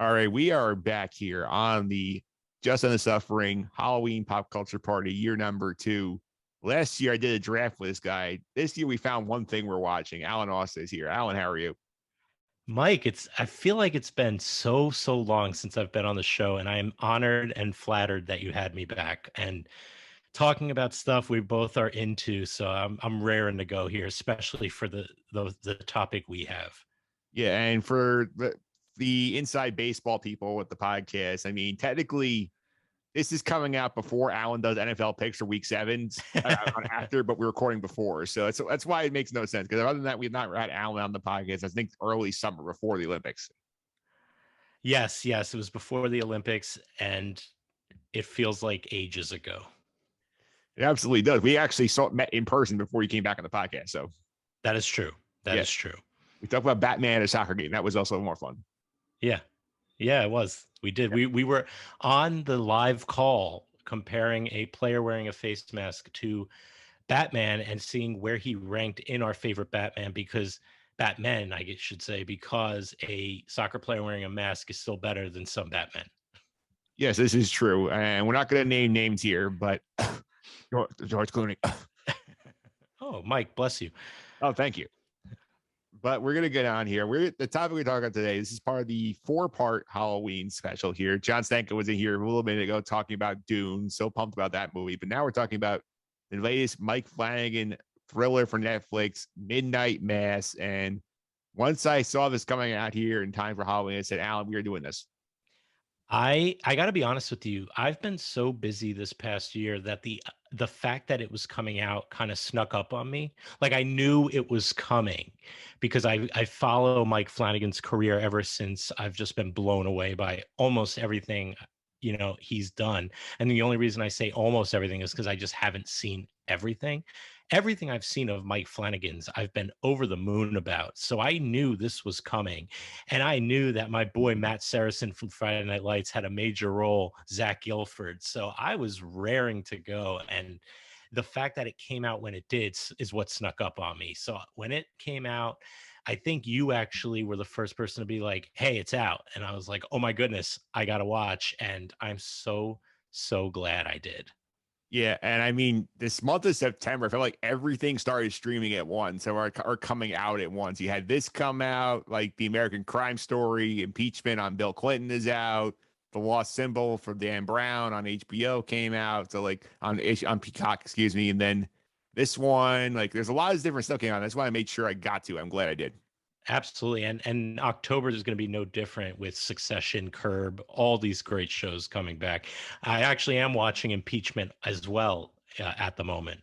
All right, we are back here on the Just on the Suffering Halloween Pop Culture Party, year number 2. Last year, I did a draft list guide. This year, we found one thing we're watching. Alan Austin is here. Alan, how are you? Mike, I feel like it's been so long since I've been on the show, and I am honored and flattered that you had me back and talking about stuff we both are into. So I'm raring to go here, especially for the topic we have. Yeah, and for the inside baseball people with the podcast, I mean, technically, this is coming out before Alan does NFL picks for Week 7 on after, but we're recording before, so that's why it makes no sense. Because other than that, we've not had Alan on the podcast. I think early summer before the Olympics. Yes, it was before the Olympics, and it feels like ages ago. It absolutely does. We actually met in person before you came back on the podcast. So that is true. That is true. We talked about Batman at a soccer game. That was also more fun. Yeah, it was. We did. Yeah. We were on the live call comparing a player wearing a face mask to Batman and seeing where he ranked in our favorite Batman Batman, I should say, because a soccer player wearing a mask is still better than some Batmen. Yes, this is true. And we're not going to name names here, but George Clooney. Oh, Mike, bless you. Oh, thank you. But we're going to get on here. The topic we're talking about today, this is part of the 4-part Halloween special here. John Stanko was in here a little minute ago talking about Dune. So pumped about that movie. But now we're talking about the latest Mike Flanagan thriller for Netflix, Midnight Mass. And once I saw this coming out here in time for Halloween, I said, Alan, we are doing this. I got to be honest with you. I've been so busy this past year that the fact that it was coming out kind of snuck up on me. Like I knew it was coming because I follow Mike Flanagan's career ever since. I've just been blown away by almost everything, he's done. And the only reason I say almost everything is because I just haven't seen everything. Everything I've seen of Mike Flanagan's, I've been over the moon about. So I knew this was coming. And I knew that my boy Matt Saracen from Friday Night Lights had a major role, Zach Gilford. So I was raring to go. And the fact that it came out when it did is what snuck up on me. So when it came out, I think you actually were the first person to be like, hey, it's out. And I was like, oh my goodness, I got to watch. And I'm so glad I did. Yeah, and I mean, this month of September, I felt like everything started streaming at once or coming out at once. You had this come out, like the American Crime Story, impeachment on Bill Clinton is out, The Lost Symbol for Dan Brown on HBO came out, so like on Peacock, excuse me, and then this one, like there's a lot of different stuff came out. That's why I made sure I got to. I'm glad I did. Absolutely. And October is going to be no different with Succession, Curb, all these great shows coming back. I actually am watching Impeachment as well at the moment.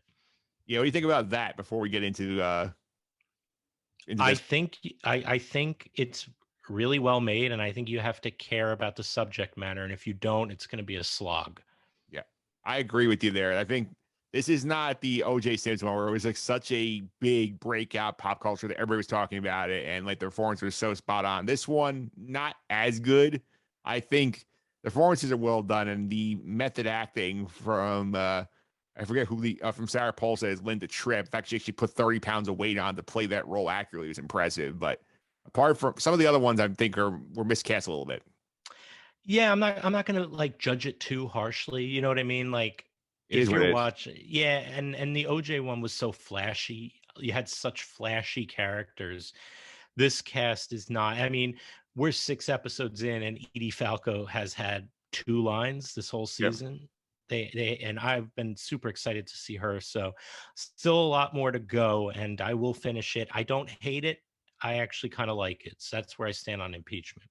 Yeah, what do you think about that before we get into I think it's really well made, and I think you have to care about the subject matter. And if you don't, it's going to be a slog. Yeah, I agree with you there. I think this is not the O.J. Simpson one where it was like such a big breakout pop culture that everybody was talking about it and like the performance was so spot on. This one, not as good. I think the performances are well done and the method acting from I forget who from Sarah Paulson as Linda Tripp. In fact, she put 30 pounds of weight on to play that role accurately. It was impressive. But apart from some of the other ones, I think were miscast a little bit. Yeah, I'm not gonna like judge it too harshly. You know what I mean? Like if you're watching, yeah, and the OJ one was so flashy. You had such flashy characters. This cast is not. I mean, we're 6 episodes in, and Edie Falco has had 2 lines this whole season. Yep. They and I've been super excited to see her. So, still a lot more to go, and I will finish it. I don't hate it. I actually kind of like it. So that's where I stand on Impeachment.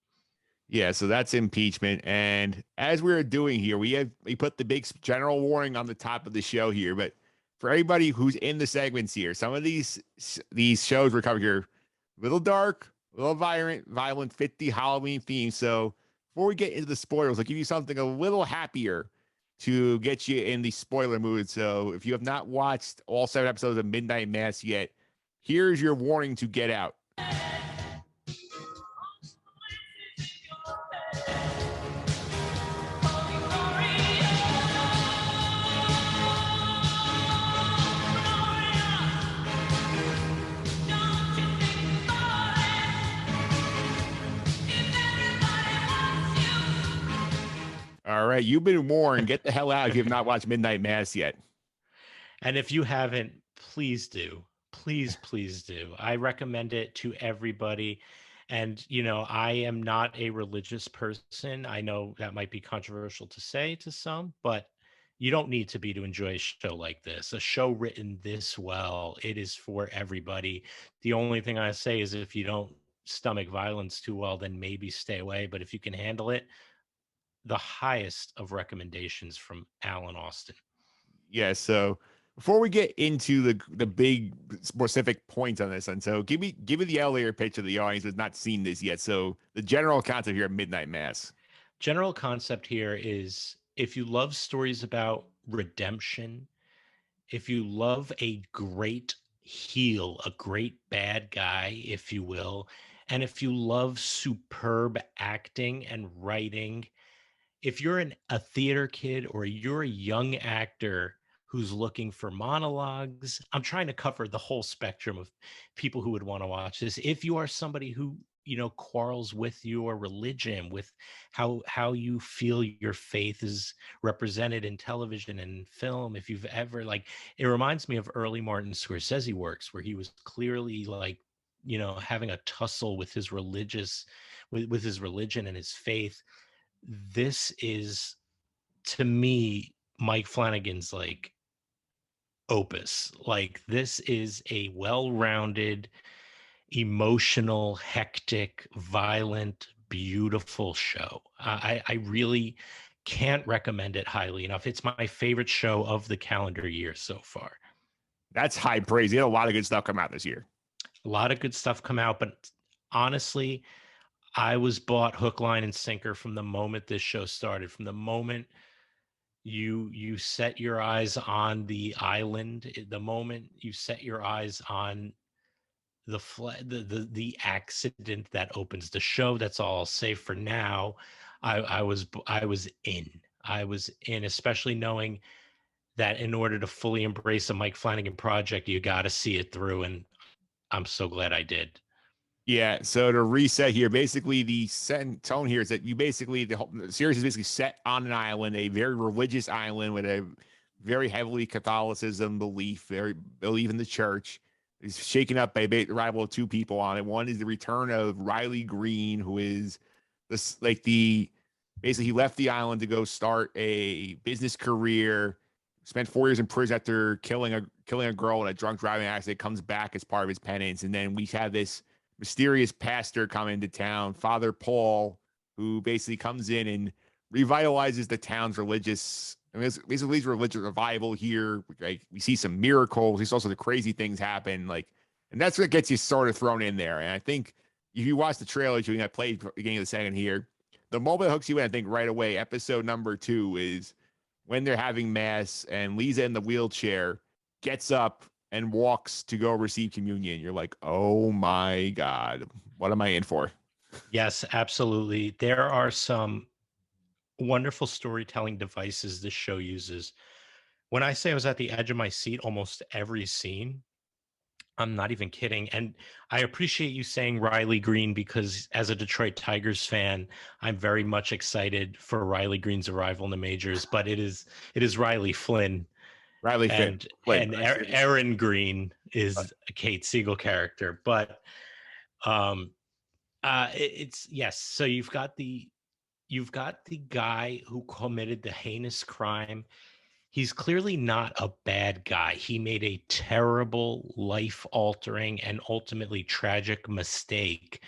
Yeah, so that's Impeachment. And as we're doing here, we put the big general warning on the top of the show here. But for everybody who's in the segments here, some of these shows we're covering here, a little dark, a little violent, fit the Halloween theme. So before we get into the spoilers, I'll give you something a little happier to get you in the spoiler mood. So if you have not watched all 7 episodes of Midnight Mass yet, here's your warning to get out. All right, you've been warned. Get the hell out if you have not watched Midnight Mass yet. And if you haven't, please do. Please, please do. I recommend it to everybody. And, I am not a religious person. I know that might be controversial to say to some, but you don't need to be to enjoy a show like this. A show written this well, it is for everybody. The only thing I say is if you don't stomach violence too well, then maybe stay away. But if you can handle it, the highest of recommendations from Alan Austin. Yeah, so before we get into the big specific points on this one, so give me the elevator pitch to the audience that's not seen this yet. So the general concept here of Midnight Mass. General concept here is if you love stories about redemption, if you love a great heel, a great bad guy, if you will, and if you love superb acting and writing, if you're a theater kid or you're a young actor who's looking for monologues, I'm trying to cover the whole spectrum of people who would want to watch this. If you are somebody who, quarrels with your religion, with how you feel your faith is represented in television and film, if you've ever it reminds me of early Martin Scorsese works where he was clearly having a tussle with his with his religion and his faith. This is, to me, Mike Flanagan's opus. This is a well-rounded, emotional, hectic, violent, beautiful show. I really can't recommend it highly enough. It's my favorite show of the calendar year so far. That's high praise. You had a lot of good stuff come out this year. A lot of good stuff come out, but honestly, I was bought hook, line, and sinker from the moment this show started. From the moment you set your eyes on the island, the moment you set your eyes on the accident that opens the show. That's all I'll say for now. I was in. I was in, especially knowing that in order to fully embrace a Mike Flanagan project, you got to see it through, and I'm so glad I did. Yeah, so to reset here, basically the set tone here is that the whole the series is basically set on an island, a very religious island with a very heavily Catholicism belief, very believe in the church. It's shaken up by the arrival of two people on it. One is the return of Riley Green, who is this basically he left the island to go start a business career. Spent 4 years in prison after killing a girl in a drunk driving accident. Comes back as part of his penance, and then we have this mysterious pastor come into town, Father Paul, who basically comes in and revitalizes the town's religious. I mean, basically leads religious revival here. We see some miracles. We saw some of the crazy things happen. And that's what gets you sort of thrown in there. And I think if you watch the trailers, you played beginning of the second here. The moment that hooks you in, I think right away, episode number 2 is when they're having mass and Lisa in the wheelchair gets up and walks to go receive communion. You're like, oh my God, what am I in for? Yes, absolutely. There are some wonderful storytelling devices this show uses. When I say I was at the edge of my seat almost every scene, I'm not even kidding. And I appreciate you saying Riley Green because as a Detroit Tigers fan, I'm very much excited for Riley Green's arrival in the majors, but it is Riley Flynn. Riley Finn. And Aaron Green is a Kate Siegel character, but it's yes. So you've got the guy who committed the heinous crime. He's clearly not a bad guy. He made a terrible, life-altering, and ultimately tragic mistake.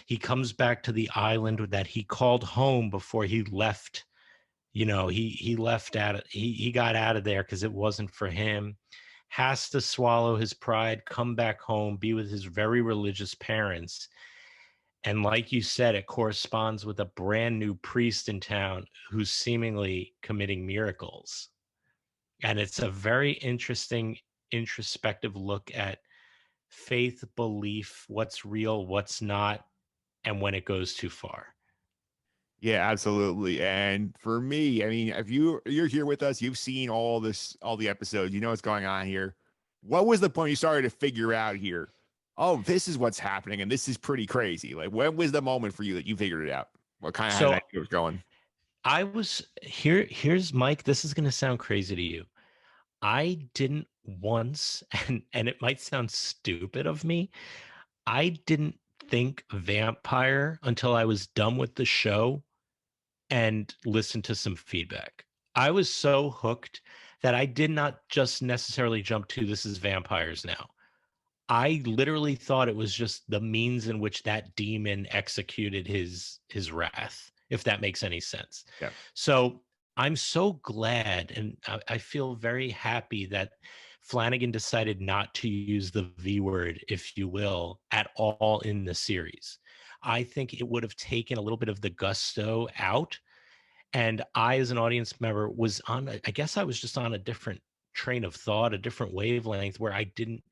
He comes back to the island that he called home before he left. He left out. He got out of there because it wasn't for him. Has to swallow his pride, come back home, be with his very religious parents. And like you said, it corresponds with a brand new priest in town who's seemingly committing miracles. And it's a very interesting, introspective look at faith, belief, what's real, what's not, and when it goes too far. Yeah, absolutely. And for me, I mean, if you're here with us, you've seen all the episodes, you know what's going on here. What was the point you started to figure out here? Oh, this is what's happening, and this is pretty crazy. Like, when was the moment for you that you figured it out? What kind of how So that was going? I was here's Mike, this is going to sound crazy to you. I didn't once, and it might sound stupid of me, I didn't think vampire until I was done with the show and listened to some feedback. I was so hooked that I did not just necessarily jump to this is vampires now. I literally thought it was just the means in which that demon executed his wrath, if that makes any sense. Yeah. So I'm so glad, and I feel very happy that Flanagan decided not to use the V word, if you will, at all in the series. I think it would have taken a little bit of the gusto out. And I, as an audience member, was on, I guess I was just on a different train of thought, a different wavelength where I didn't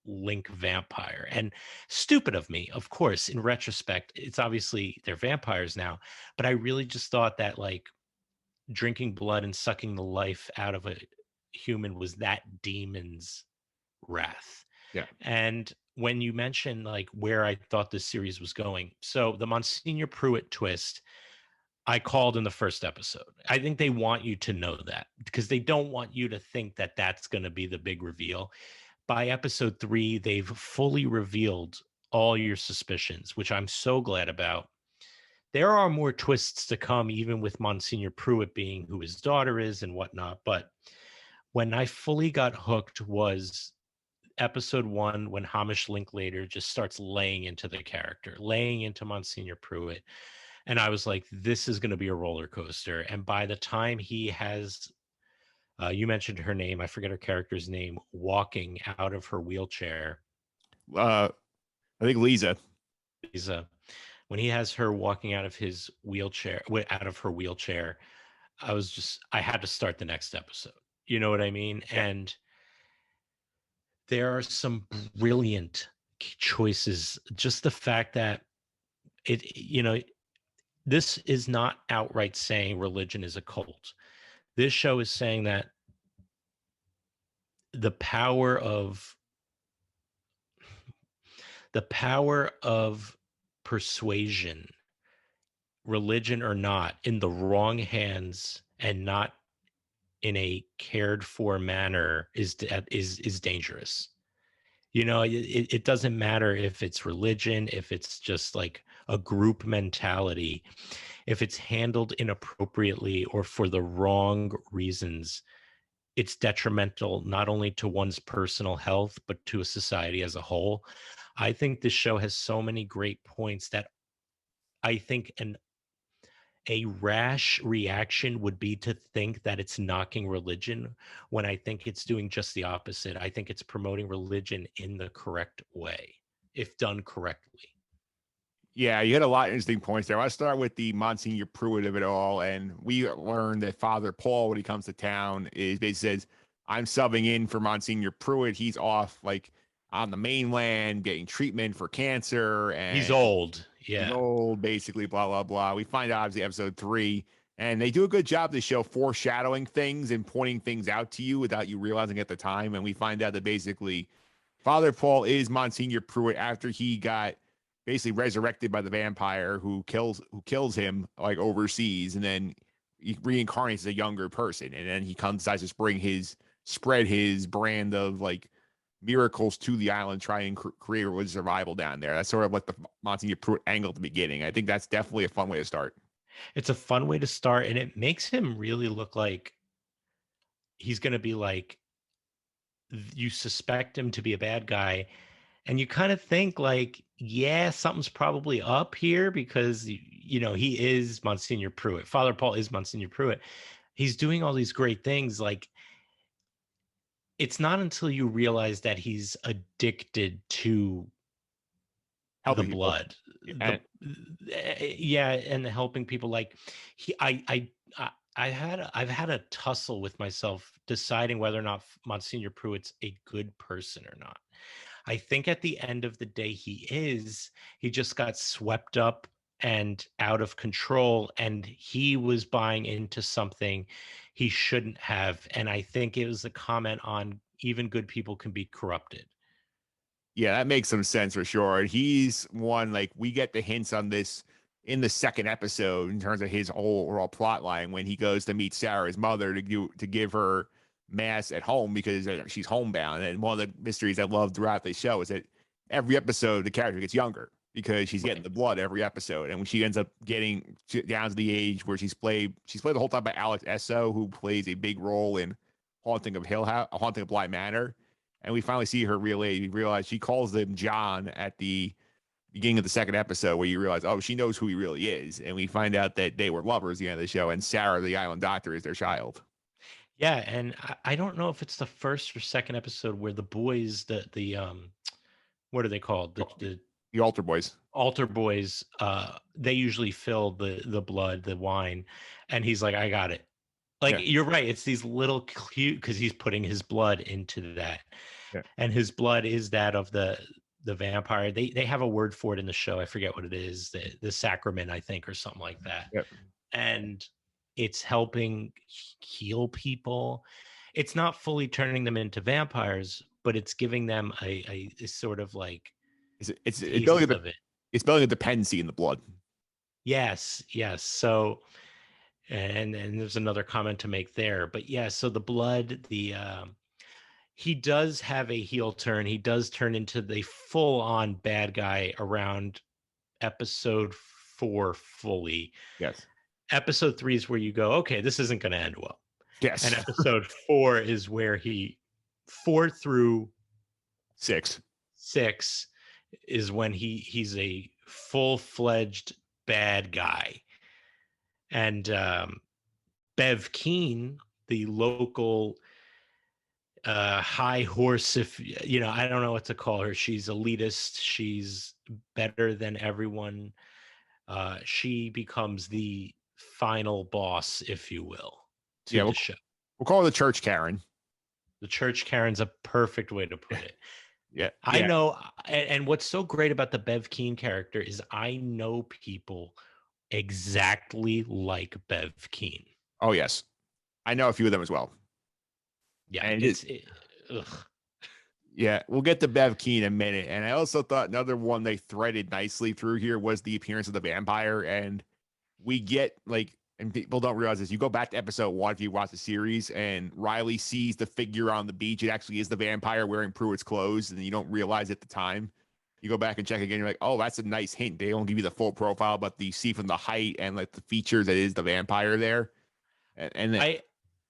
link vampire. And stupid of me, of course, in retrospect, it's obviously they're vampires now, but I really just thought that like drinking blood and sucking the life out of a human was that demon's wrath. Yeah. And when you mentioned like where I thought this series was going, so the Monsignor Pruitt twist, I called in the first episode. I think they want you to know that because they don't want you to think that that's going to be the big reveal. By episode 3, they've fully revealed all your suspicions, which I'm so glad about. There are more twists to come, even with Monsignor Pruitt being who his daughter is and whatnot. But when I fully got hooked was episode 1, when Hamish Linklater just starts laying into the character, laying into Monsignor Pruitt. And I was like, this is going to be a roller coaster. And by the time he has, you mentioned her name, I forget her character's name, walking out of her wheelchair. I think Lisa. When he has her walking out of his wheelchair, out of her wheelchair, I had to start the next episode. You know what I mean? Yeah. And there are some brilliant choices. Just the fact that this is not outright saying religion is a cult. This show is saying that the power of persuasion, religion or not, in the wrong hands and not in a cared for manner is dangerous. It doesn't matter if it's religion, if it's just like a group mentality, if it's handled inappropriately or for the wrong reasons, it's detrimental not only to one's personal health, but to a society as a whole. I think this show has so many great points that I think a rash reaction would be to think that it's knocking religion when I think it's doing just the opposite. I think it's promoting religion in the correct way, if done correctly. Yeah, you had a lot of interesting points there. I'll start with the Monsignor Pruitt of it all. And we learned that Father Paul, when he comes to town, is basically says, I'm subbing in for Monsignor Pruitt. He's off like on the mainland getting treatment for cancer. And He's old. he's Yeah. old, basically, blah, blah, blah. We find out obviously episode 3. And they do a good job this show foreshadowing things and pointing things out to you without you realizing at the time. And we find out that basically Father Paul is Monsignor Pruitt after he got basically resurrected by the vampire who kills him like overseas, and then he reincarnates as a younger person, and then he decides to spread his brand of like miracles to the island, try and create with survival down there. That's sort of like the Monsignor Pruitt angle at the beginning. I think that's definitely a fun way to start. It's a fun way to start, and it makes him really look like he's going to be like, you suspect him to be a bad guy, and you kind of think like, yeah, something's probably up here because he is Monsignor Pruitt. Father Paul is Monsignor Pruitt. He's doing all these great things. Like, it's not until you realize that he's addicted to Helping the people. blood, And and helping people. Like, I've had a tussle with myself deciding whether or not Monsignor Pruitt's a good person or not. I think at the end of the day, he just got swept up and out of control, and he was buying into something he shouldn't have. And I think it was a comment on even good people can be corrupted. yeah, that makes some sense for sure. And he's one, like, we get the hints on this in the second episode in terms of his whole overall plot line when he goes to meet Sarah's mother to give her mass at home because she's homebound. And one of the mysteries I love throughout the show is that every episode the character gets younger because she's getting the blood every episode, and when she ends up getting down to the age where she's played the whole time by Alex Esso, who plays a big role in Haunting of Hill House, Haunting of Bly Manor, and we finally see her real age. We realize she calls him John at the beginning of the second episode, where you realize, oh, she knows who he really is, and we find out that they were lovers at the end of the show, and Sarah, the island doctor, is their child. Yeah, and I don't know if it's the first or second episode where the boys, the what are they called? The altar boys. Altar boys, they usually fill the blood, the wine, and he's like, I got it. Like, Yeah. you're right. It's these little cute, because he's putting his blood into that. Yeah. And his blood is that of the vampire. They have a word for it in the show. I forget what it is. The sacrament, I think, or something like that. Yep. And it's helping heal people. It's not fully turning them into vampires, but it's giving them a sort of like It's taste building of it. It's building a dependency in the blood. Yes. So, and there's another comment to make there, but yeah. So the blood, he does have a heel turn. He does turn into the full-on bad guy around episode 4 fully. Yes. Episode 3 is where you go, okay, this isn't going to end well. Yes. And episode 4 is where 4 through 6 is when he's a full-fledged bad guy. And Bev KEANE, the local high horse, if I don't know what to call her. She's elitist. She's better than everyone. She becomes the final boss, if you will, to the show. We'll call her the Church Karen. The Church Karen's a perfect way to put it. Yeah. I know. And what's so great about the Bev KEANE character is I know people exactly like Bev KEANE. Oh, yes. I know a few of them as well. Yeah. And yeah, we'll get to Bev KEANE in a minute. And I also thought another one they threaded nicely through here was the appearance of the vampire. And we get and people don't realize this. You go back to episode 1 if you watch the series, and Riley sees the figure on the beach. It actually is the vampire wearing Pruitt's clothes, and you don't realize at the time. You go back and check again. You're like, oh, that's a nice hint. They don't give you the full profile, but you see from the height and the features that is the vampire there. And I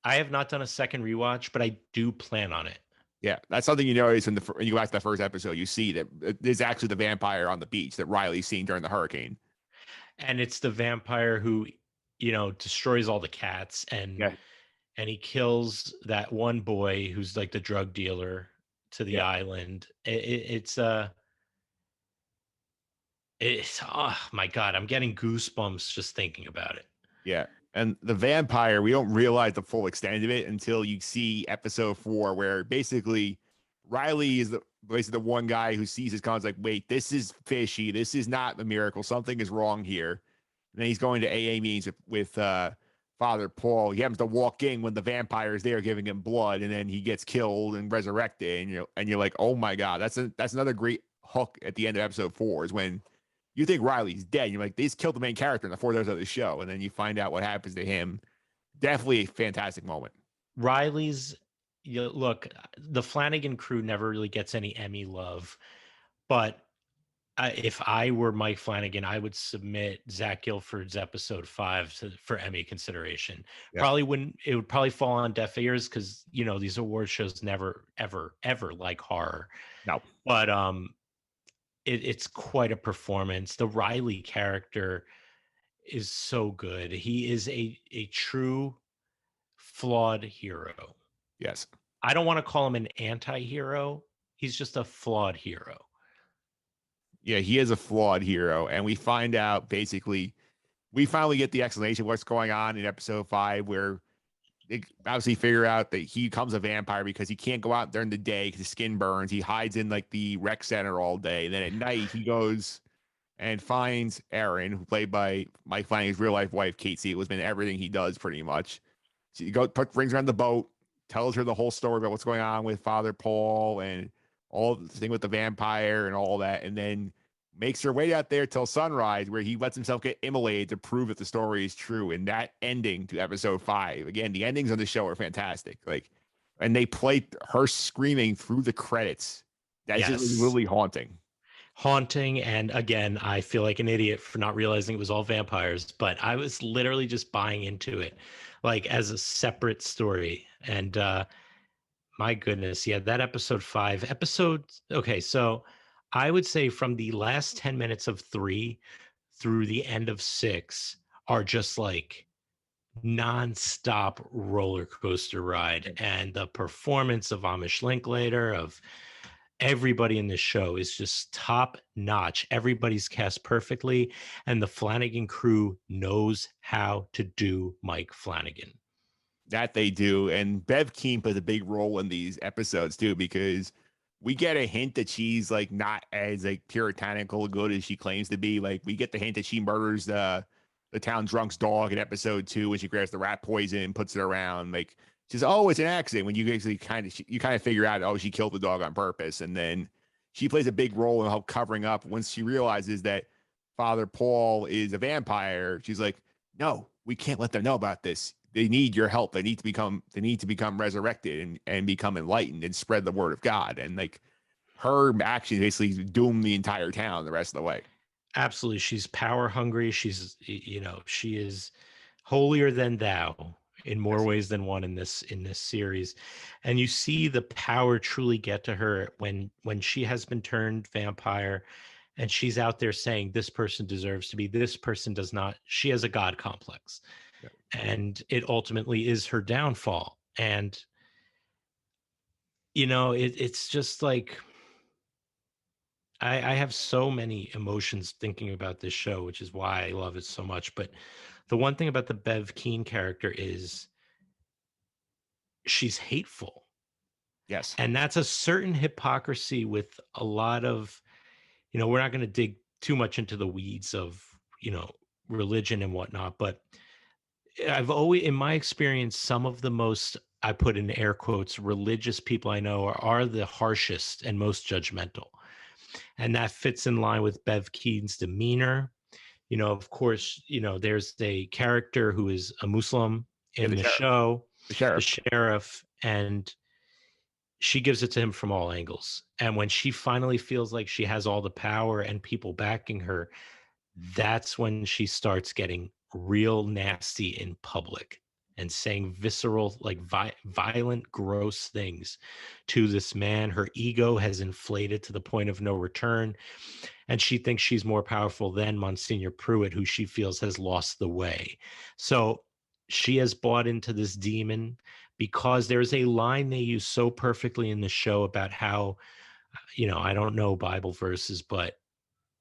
have not done a second rewatch, but I do plan on it. Yeah, that's something you notice when you go back to the first episode. You see that there's actually the vampire on the beach that Riley's seen during the hurricane. And it's the vampire who, destroys all the cats and he kills that one boy who's like the drug dealer to the island. It's oh my God, I'm getting goosebumps just thinking about it. Yeah. And the vampire, we don't realize the full extent of it until you see episode 4, where basically Riley is basically the one guy who sees his cons like, wait, this is fishy. This is not the miracle. Something is wrong here. And then he's going to AA meetings with Father Paul. He happens to walk in when the vampire is there giving him blood, and then he gets killed and resurrected. And you're like, oh my God, that's another great hook at the end of episode 4 is when you think Riley's dead. You're like, they just killed the main character in the 4 episodes of the show. And then you find out what happens to him. Definitely a fantastic moment. Riley's, look, the Flanagan crew never really gets any Emmy love. But if I were Mike Flanagan, I would submit Zach Gilford's episode 5 for Emmy consideration. Yeah. It would probably fall on deaf ears because, these award shows never, ever, ever like horror. No. But it's quite a performance. The Riley character is so good. He is a true flawed hero. Yes. I don't want to call him an anti-hero. He's just a flawed hero. Yeah, he is a flawed hero. And we find out we finally get the explanation of what's going on in episode 5, where they obviously figure out that he becomes a vampire because he can't go out during the day because his skin burns. He hides in the rec center all day. And then at night he goes and finds Erin, who played by Mike Flanagan's real life wife, Casey. It was been everything he does pretty much. So he brings her on the boat, tells her the whole story about what's going on with Father Paul and all the thing with the vampire and all that. And then makes her way out there till sunrise, where he lets himself get immolated to prove that the story is true. And that ending to episode 5, again, the endings on the show are fantastic. Like, and they play her screaming through the credits. That's just Yes. really haunting. Haunting. And again, I feel like an idiot for not realizing it was all vampires, but I was literally just buying into it like as a separate story. And my goodness, yeah, that episode 5 okay, so I would say from the last 10 minutes of 3 through the end of 6 are just like nonstop roller coaster ride. And the performance of Amish Linklater, of everybody in this show, is just top notch. Everybody's cast perfectly, and the Flanagan crew knows how to do Mike Flanagan. That they do. And Bev Keane plays a big role in these episodes too, because we get a hint that she's like not as like puritanical good as she claims to be. Like we get the hint that she murders the town drunk's dog in episode 2 when she grabs the rat poison and puts it around. Like she's, oh, it's an accident, when you actually you kind of figure out, oh, she killed the dog on purpose. And then she plays a big role in help covering up once she realizes that Father Paul is a vampire. She's like, no, we can't let them know about this. They need your help. They need to become resurrected and become enlightened and spread the word of God. And like her actions basically doom the entire town the rest of the way. Absolutely. She's power hungry. She is holier than thou in more Yes. ways than one in this series. And you see the power truly get to her when she has been turned vampire, and she's out there saying this person deserves to be, this person does not. She has a god complex. Yeah. And it ultimately is her downfall. And it's just like I have so many emotions thinking about this show, which is why I love it so much. But the one thing about the Bev Keane character is she's hateful. Yes. And that's a certain hypocrisy with a lot of, we're not going to dig too much into the weeds of, religion and whatnot. But I've always, in my experience, some of the most, I put in air quotes, religious people I know are the harshest and most judgmental. And that fits in line with Bev Keane's demeanor. Of course, there's a character who is a Muslim Yeah, in the show, the the sheriff. sheriff, and she gives it to him from all angles. And when she finally feels like she has all the power and people backing her, that's when she starts getting real nasty in public and saying visceral, like violent, gross things to this man. Her ego has inflated to the point of no return. And she thinks she's more powerful than Monsignor Pruitt, who she feels has lost the way. So she has bought into this demon, because there's a line they use so perfectly in the show about how, I don't know Bible verses, but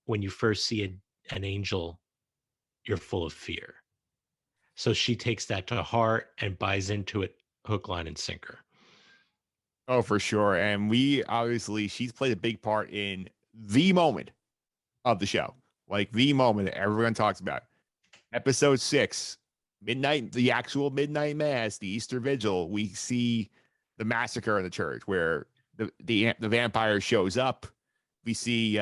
when you first see an angel, you're full of fear. So she takes that to heart and buys into it hook, line, and sinker. Oh, for sure. And we obviously, she's played a big part in the moment of the show, like the moment that everyone talks about. Episode 6, midnight, the actual midnight mass, the Easter Vigil. We see the massacre in the church where the vampire shows up. We see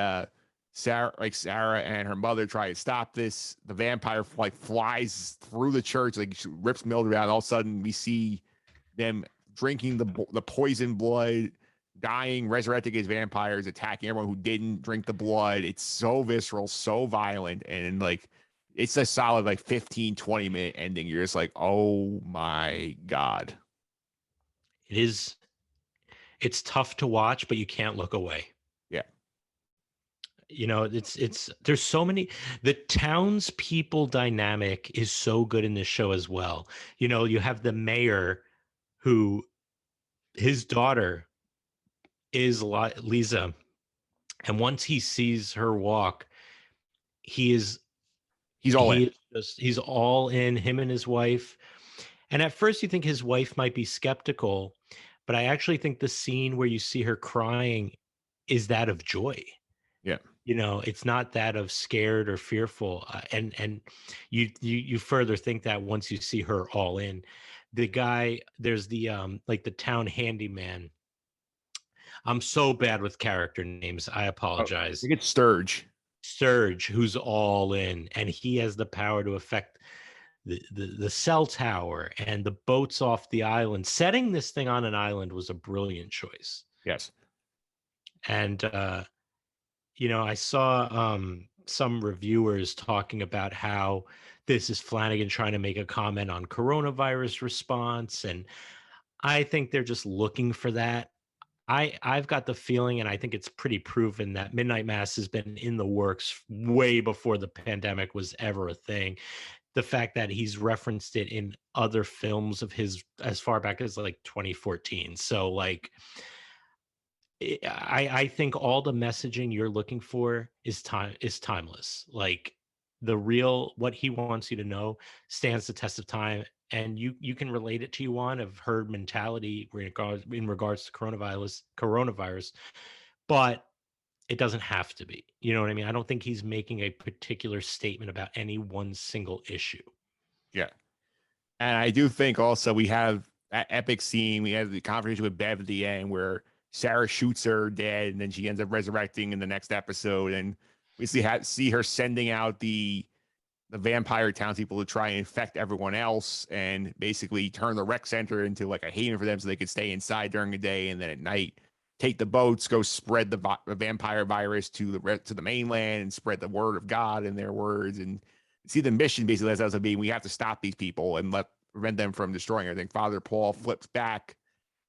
Sarah and her mother try to stop this. The vampire like flies through the church, like rips Mildred out. And all of a sudden, we see them drinking the poison blood, dying, resurrecting as vampires, attacking everyone who didn't drink the blood. It's so visceral, so violent, and like it's a solid like 15-20 minute ending. You're just like, oh my God. It's tough to watch, but you can't look away. Yeah. There's so many. The townspeople dynamic is so good in this show as well. You have the mayor, who his daughter is Lisa, and once he sees her walk, he is He's all in. he is just he's all in, him and his wife. And at first you think his wife might be skeptical, but I actually think the scene where you see her crying is that of joy. Yeah. It's not that of scared or fearful. And you further think that once you see her all in. The guy, there's the like the town handyman. I'm so bad with character names. I Oh, apologize. we get Sturge. Surge, who's all in, and he has the power to affect the cell tower and the boats off the island. Setting this thing on an island was a brilliant choice. Yes. And I saw some reviewers talking about how this is Flanagan trying to make a comment on coronavirus response, and I think they're just looking for that. I've got the feeling, and I think it's pretty proven, that Midnight Mass has been in the works way before the pandemic was ever a thing. The fact that he's referenced it in other films of his as far back as like 2014. So like I think all the messaging you're looking for is timeless. Like the real what he wants you to know stands the test of time, and you can relate it to you on of herd mentality in regards to coronavirus, but it doesn't have to be. You know what I mean? I don't think he's making a particular statement about any one single issue. Yeah. And I do think also we have that epic scene. We have the conversation with Bev at the end where Sarah shoots her dead, and then she ends up resurrecting in the next episode. And we see her sending out the vampire townspeople to try and infect everyone else, and basically turn the rec center into like a haven for them so they could stay inside during the day, and then at night take the boats, go spread the vampire virus to the mainland and spread the word of God in their words. And see the mission basically as being, we have to stop these people and prevent them from destroying everything. Father Paul flips back,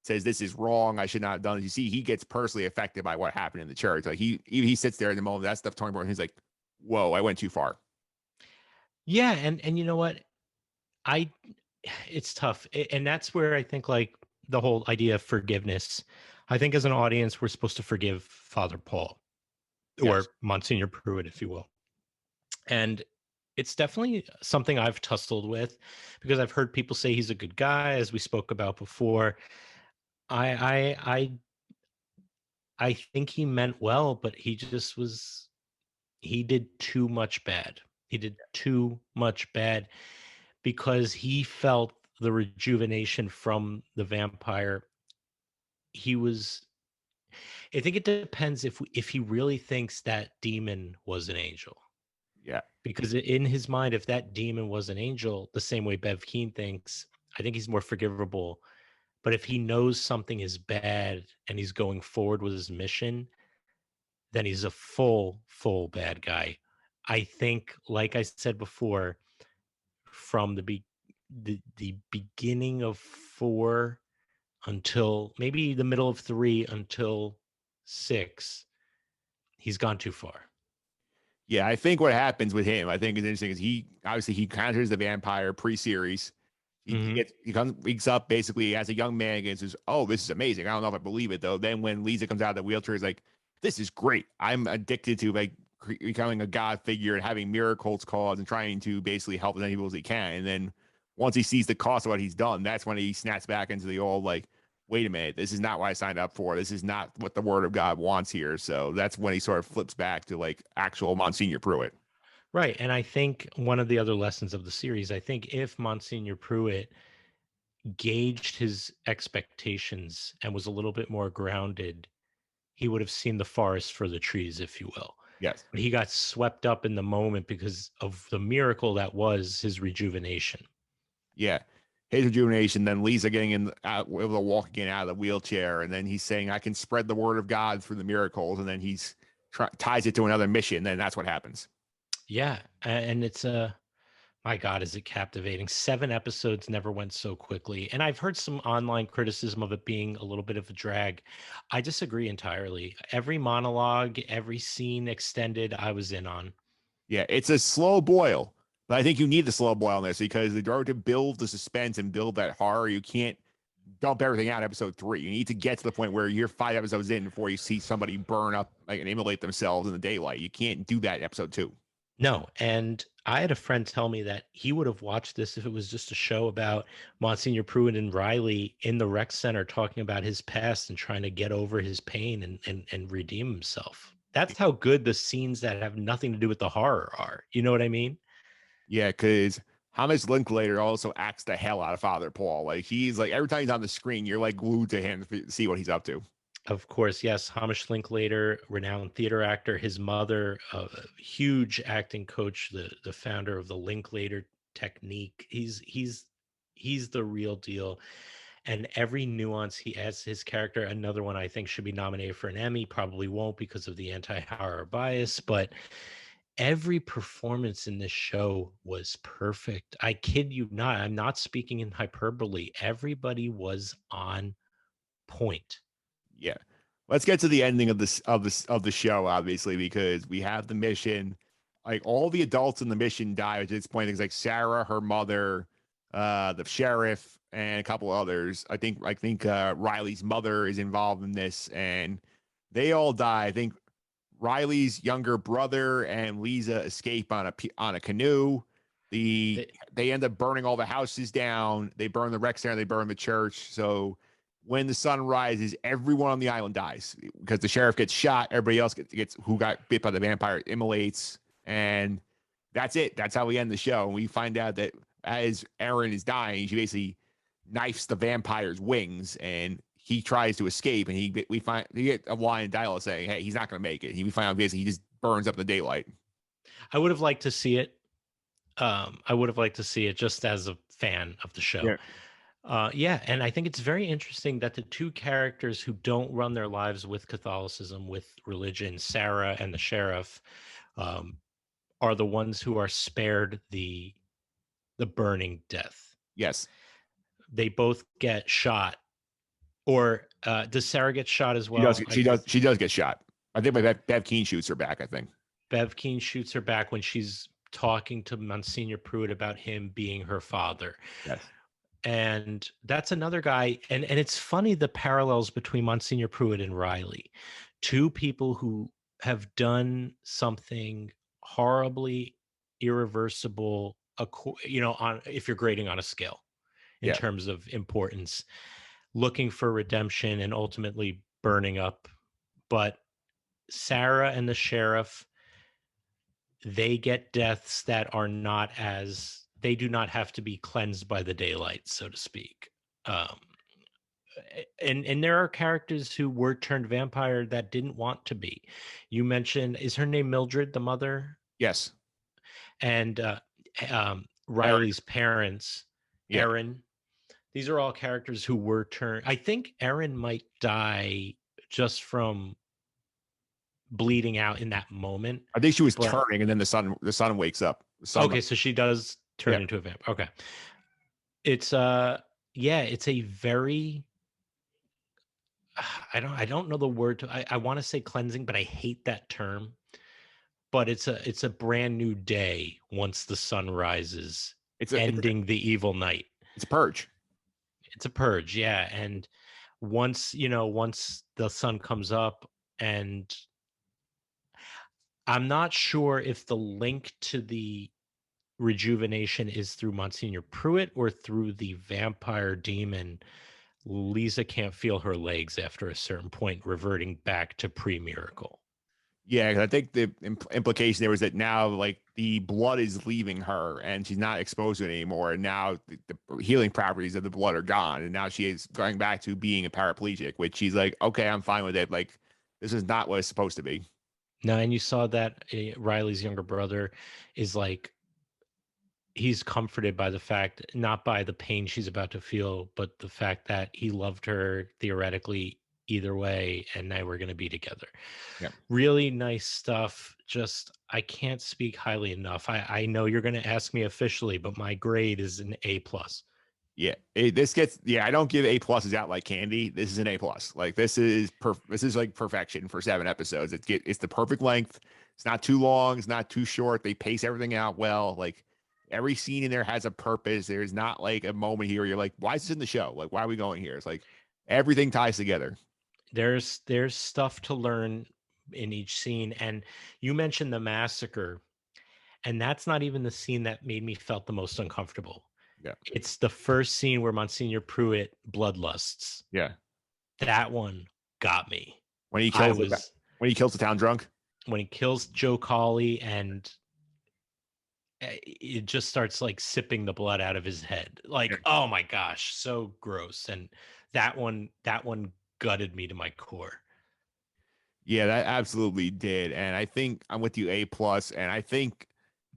says this is wrong, I should not have done it. You see, he gets personally affected by what happened in the church. Like he sits there in the moment that stuff talking about, and he's like, whoa, I went too far. Yeah, and you know what? I it's tough. And that's where I think like the whole idea of forgiveness. I think as an audience, we're supposed to forgive Father Paul Yes. or Monsignor Pruitt, if you will. And it's definitely something I've tussled with because I've heard people say he's a good guy, as we spoke about before. I think he meant well, but he did too much bad. He did too much bad because he felt the rejuvenation from the vampire. He was I think it depends if he really thinks that demon was an angel. Yeah. Because in his mind, if that demon was an angel, the same way Bev Keane thinks, I think he's more forgivable. But if he knows something is bad and he's going forward with his mission, then he's a full bad guy. I think, like I said before, from the beginning of 4 until maybe the middle of 3 until 6, he's gone too far. Yeah, I think what happens with him, I think is interesting, is he counters the vampire pre-series. Mhm. He comes wakes up basically as a young man and says, "Oh, this is amazing. I don't know if I believe it though." Then when Lisa comes out of the wheelchair, he's like, "This is great. I'm addicted to like becoming a god figure and having miracles caused and trying to basically help as many people as he can." And then once he sees the cost of what he's done, that's when he snaps back into the old like, "Wait a minute, this is not what I signed up for. This is not what the Word of God wants here." So that's when he sort of flips back to like actual Monsignor Pruitt. Right, and I think one of the other lessons of the series, I think if Monsignor Pruitt gauged his expectations and was a little bit more grounded, he would have seen the forest for the trees, if you will. Yes. But he got swept up in the moment because of the miracle that was his rejuvenation. Yeah. His rejuvenation, then Lisa getting able to walk again out of the wheelchair, and then he's saying, "I can spread the word of God through the miracles," and then ties it to another mission. Then that's what happens. Yeah, and it's my God, is it captivating? 7 episodes never went so quickly. And I've heard some online criticism of it being a little bit of a drag. I disagree entirely. Every monologue, every scene extended, I was in on. Yeah, it's a slow boil, but I think you need the slow boil in this because in order to build the suspense and build that horror, you can't dump everything out in episode 3. You need to get to the point where you're 5 episodes in before you see somebody burn up like and immolate themselves in the daylight. You can't do that in episode 2. No, and I had a friend tell me that he would have watched this if it was just a show about Monsignor Pruitt and Riley in the rec center talking about his past and trying to get over his pain and redeem himself. That's how good the scenes that have nothing to do with the horror are. You know what I mean? Yeah, because Thomas Linklater also acts the hell out of Father Paul. Like he's like every time he's on the screen, you're like glued to him to see what he's up to. Of course, yes. Hamish Linklater, renowned theater actor. His mother, a huge acting coach, the founder of the Linklater technique. He's the real deal. And every nuance he adds to his character. Another one I think should be nominated for an Emmy. Probably won't because of the anti-horror bias, but every performance in this show was perfect. I kid you not. I'm not speaking in hyperbole. Everybody was on point. Yeah. Let's get to the ending of the show, obviously, because we have the mission. Like all the adults in the mission die at this point. Things like Sarah, her mother, the sheriff, and a couple others. I think Riley's mother is involved in this, and they all die. I think Riley's younger brother and Lisa escape on a canoe. They, They end up burning all the houses down. They burn the rec center. They burn the church. So when the sun rises, everyone on the island dies because the sheriff gets shot. Everybody else gets who got bit by the vampire immolates, and that's it. That's how we end the show. And we find out that as Erin is dying, she basically knifes the vampire's wings, and he tries to escape. And we get a line in dialogue saying, "Hey, he's not going to make it." We find out basically he just burns up in the daylight. I would have liked to see it. I would have liked to see it just as a fan of the show. Yeah. Yeah, and I think it's very interesting that the two characters who don't run their lives with Catholicism, with religion, Sarah and the sheriff, um, are the ones who are spared the burning death. Yes. They both get shot, or does Sarah get shot as She does. well? She does get shot. I think Bev Keane shoots her back. I think. Bev Keane shoots her back when she's talking to Monsignor Pruitt about him being her father. Yes. And that's another guy. And it's funny the parallels between Monsignor Pruitt and Riley, two people who have done something horribly irreversible, on if you're grading on a scale in Yeah. terms of importance, looking for redemption and ultimately burning up. But Sarah and the sheriff, they get deaths that are not as they do not have to be cleansed by the daylight, so to speak. Um, and there are characters who were turned vampire that didn't want to be. You mentioned, is her name Mildred, the mother? Yes. And Riley's parents, Yeah. Erin. These are all characters who were turned. I think Erin might die just from bleeding out in that moment. I think she was turning, and then the sun wakes up. Okay, so she does turn into a vamp. Okay. It's it's a very I don't know the word I want to say cleansing, but I hate that term. But it's a brand new day once the sun rises, ending the evil night. It's a purge. It's a purge, yeah. And once the sun comes up, and I'm not sure if the link to the rejuvenation is through Monsignor Pruitt or through the vampire demon. Lisa can't feel her legs after a certain point, reverting back to pre-miracle. Yeah, I think the implication there was that now, like, the blood is leaving her and she's not exposed to it anymore. And now the healing properties of the blood are gone. And now she is going back to being a paraplegic, which she's like, okay, I'm fine with it. Like, this is not what it's supposed to be. No, and you saw that Riley's younger brother is like, he's comforted by the fact, not by the pain she's about to feel, but the fact that he loved her theoretically either way, and now we're going to be together. Yeah. Really nice stuff. Just, I can't speak highly enough. I know you're going to ask me officially, but my grade is an A+. Yeah, I don't give A+ out like candy. This is an A+. Like, this is like perfection for 7 episodes. It's the perfect length. It's not too long. It's not too short. They pace everything out well. Like, every scene in there has a purpose. There's not like a moment here where you're like, why is this in the show? Like, why are we going here? It's like everything ties together. There's stuff to learn in each scene. And you mentioned the massacre, and that's not even the scene that made me felt the most uncomfortable. Yeah. It's the first scene where Monsignor Pruitt bloodlusts. Yeah. That one got me. When he kills the town drunk. When he kills Joe Colley, and it just starts like sipping the blood out of his head. Like, oh my gosh, so gross. And that one gutted me to my core. Yeah, that absolutely did. And I think I'm with you, A plus. And I think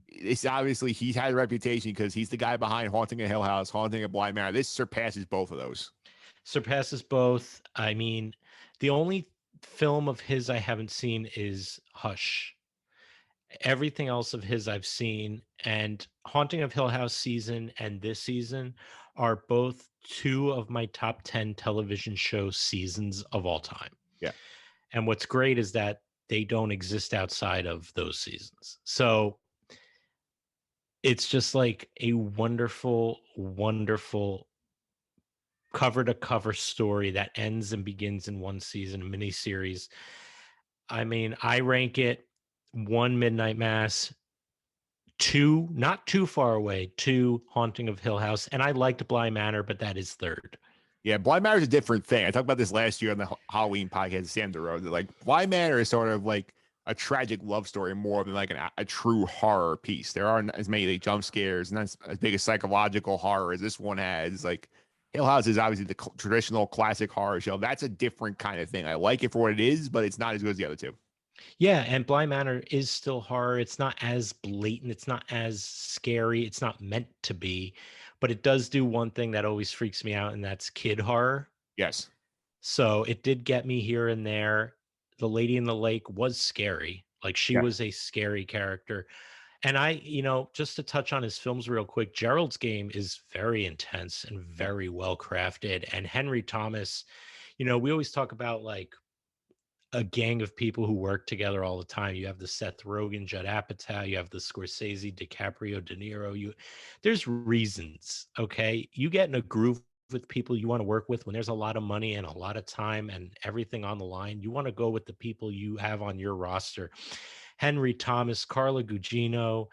it's obviously he's had a reputation because he's the guy behind Haunting a Hill House, Haunting a Blind Manor. This surpasses both of those. Surpasses both. I mean, the only film of his I haven't seen is Hush. Everything else of his I've seen, and Haunting of Hill House season and this season are both two of my top 10 television show seasons of all time. Yeah. And what's great is that they don't exist outside of those seasons. So it's just like a wonderful, wonderful cover to cover story that ends and begins in one season, a mini series. I mean, I rank it one Midnight Mass, two, not too far away, two Haunting of Hill House, and I liked Bly Manor, but that is third. Yeah, Blind Manor is a different thing. I talked about this last year on the Halloween podcast, Sam DeRoe. That like Blind Manor is sort of like a tragic love story more than like a true horror piece. There aren't as many like, jump scares, and that's as big a psychological horror as this one has. Like Hill House is obviously the traditional classic horror show. That's a different kind of thing. I like it for what it is, but it's not as good as the other two. Yeah, and Bly Manor is still horror. It's not as blatant, it's not as scary, it's not meant to be, but it does do one thing that always freaks me out, and that's kid horror. Yes. So it did get me here and there. The Lady in the Lake was scary. Like she Yes. was a scary character. And I, just to touch on his films real quick, Gerald's Game is very intense and Yeah. very well crafted. And Henry Thomas, we always talk about like a gang of people who work together all the time. You have the Seth Rogen, Judd Apatow, you have the Scorsese, DiCaprio, De Niro. There's reasons, okay? You get in a groove with people you want to work with when there's a lot of money and a lot of time and everything on the line. You want to go with the people you have on your roster. Henry Thomas, Carla Gugino,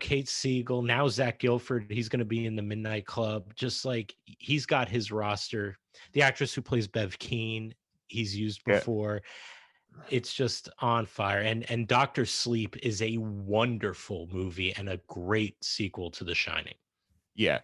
Kate Siegel, now Zach Gilford, he's going to be in the Midnight Club. Just like he's got his roster. The actress who plays Bev Keane, he's used Yeah. before. It's just on fire. And Doctor Sleep is a wonderful movie and a great sequel to The Shining. Yeah.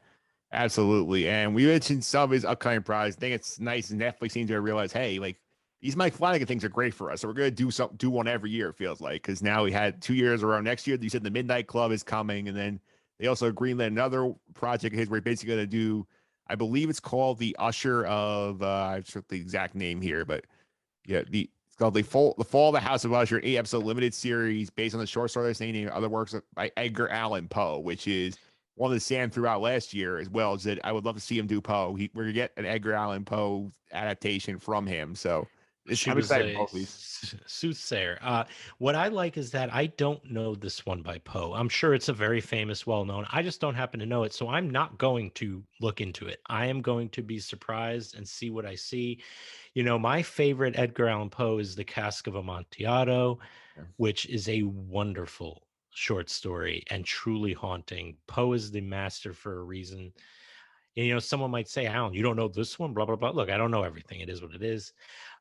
Absolutely. And we mentioned some of his upcoming projects. I think it's nice. Netflix seems to realize, hey, like these Mike Flanagan things are great for us. So we're going to do one every year, it feels like. Because now we had 2 years around. Next year, you said the Midnight Club is coming. And then they also greenlit another project of his where basically going to do, I believe it's called The Usher of, I forget the exact name here, but yeah, it's called the Fall of the House of Usher, an 8 episode limited series based on the short story that's named and other works by Edgar Allan Poe, which is one that Sam threw out last year as well. Is that I would love to see him do Poe. We're gonna get an Edgar Allan Poe adaptation from him. So She I'm was excited for a both of these. soothsayer. What I like is that I don't know this one by Poe. I'm sure it's a very famous, well known. I just don't happen to know it. So I'm not going to look into it. I am going to be surprised and see what I see. My favorite Edgar Allan Poe is The Cask of Amontillado, Yeah. which is a wonderful short story and truly haunting. Poe is the master for a reason. And, someone might say, Alan, you don't know this one, blah, blah, blah. Look, I don't know everything. It is what it is.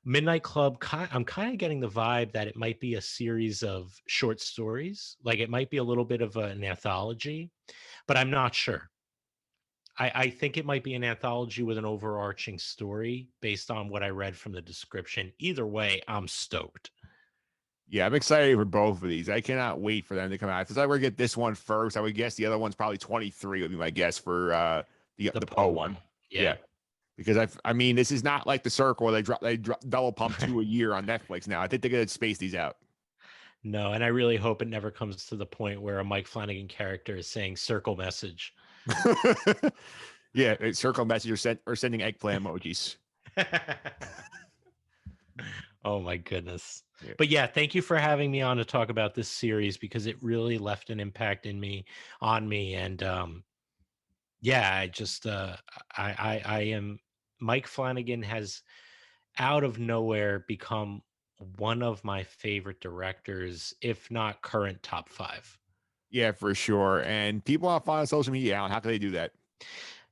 Midnight Club, I'm kind of getting the vibe that it might be a series of short stories. Like it might be a little bit of an anthology, but I'm not sure. I think it might be an anthology with an overarching story based on what I read from the description. Either way, I'm stoked. Yeah, I'm excited for both of these. I cannot wait for them to come out. If I were to get this one first, I would guess the other one's probably 23 would be my guess for The the Poe Poe one. one. Yeah. Yeah. Because I mean, this is not like the Circle. They drop double pump two a year on Netflix now. I think they're gonna space these out. No, and I really hope it never comes to the point where a Mike Flanagan character is saying circle message. Yeah, Circle message or sending eggplant emojis. Oh my goodness. Yeah. But yeah, thank you for having me on to talk about this series because it really left an impact on me. And yeah, I just I am Mike Flanagan has out of nowhere become one of my favorite directors, if not current top five. Yeah, for sure. And people want to find on social media, Alan, how can they do that?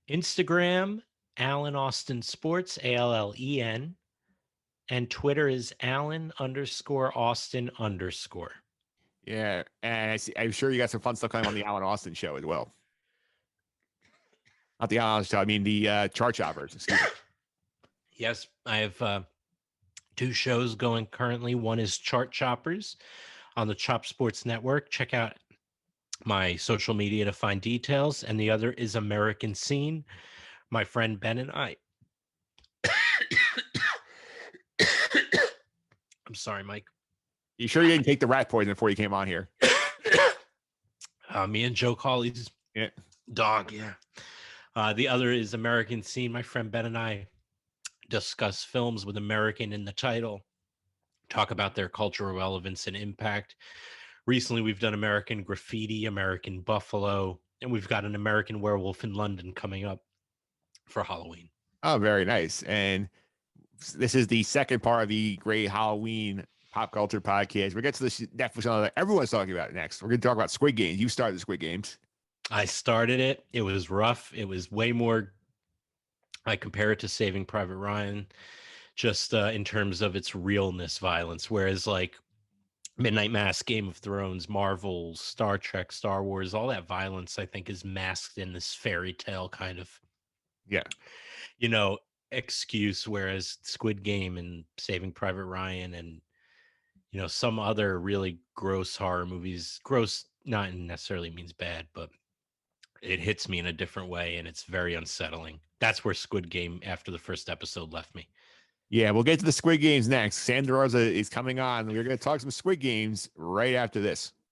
Instagram, Allen Austin Sports, ALLEN, and Twitter is Allen_Austin_. Yeah, and I'm sure you got some fun stuff coming on the Alan Austin show as well. Not the Alan Austin show, I mean the chart choppers. Excuse me. Yes, I have 2 shows going currently. One is Chart Choppers on the Chop Sports Network. Check out my social media to find details. And the other is American Scene. My friend Ben and I. I'm sorry, Mike. You sure you didn't take the rat poison before you came on here? Me and Joe Cawley's dog. Yeah. The other is American Scene. My friend Ben and I discuss films with American in the title, talk about their cultural relevance and impact. Recently, we've done American Graffiti, American Buffalo, and we've got an American Werewolf in London coming up for Halloween. Oh, very nice. And this is the second part of the great Halloween pop culture podcast. We'll get to this Netflix that everyone's talking about next. We're going to talk about Squid Games. You started the Squid Games. I started it. It was rough. It was way more. I compare it to Saving Private Ryan, just in terms of its realness, violence. Whereas like Midnight Mass, Game of Thrones, Marvel, Star Trek, Star Wars, all that violence, I think, is masked in this fairy tale kind of, excuse. Whereas Squid Game and Saving Private Ryan and, some other really gross horror movies, gross not necessarily means bad, but it hits me in a different way and it's very unsettling. That's where Squid Game after the first episode left me. Yeah, we'll get to the Squid Games next. Sandra Rosa is coming on. We're going to talk some Squid Games right after this.